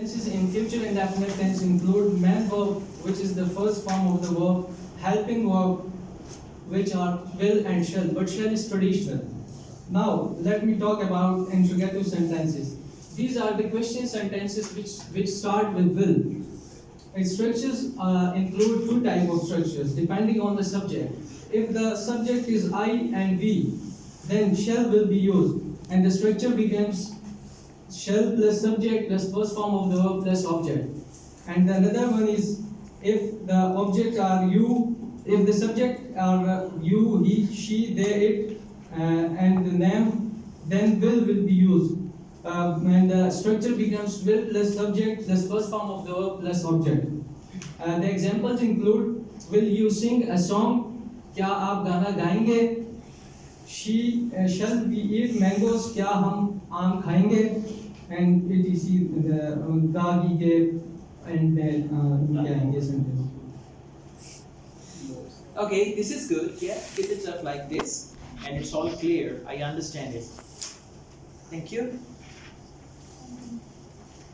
sentences in future indefinite tense include main verb, which is the first form of the verb, helping verb, which are will and shall, but shall is traditional. Now, let me talk about interrogative sentences. These are the question sentences which start with will. Its structures include two types of structures depending on the subject. If the subject is I and we, then shall will be used, and the structure becomes shall plus subject plus first form of the verb plus object. And another one is if the object are you, if the subject are you, he, she, they, it, and the name, then will be used. And the structure becomes will plus subject plus first form of the verb plus object. The examples include will you sing a song? क्या आप गाना गाएंगे? She shall we eat mangoes? क्या हम आम खाएंगे? And etc. The gave and sentence. Okay, this is good. Yeah, keep it up like this, and it's all clear. I understand it. Thank you.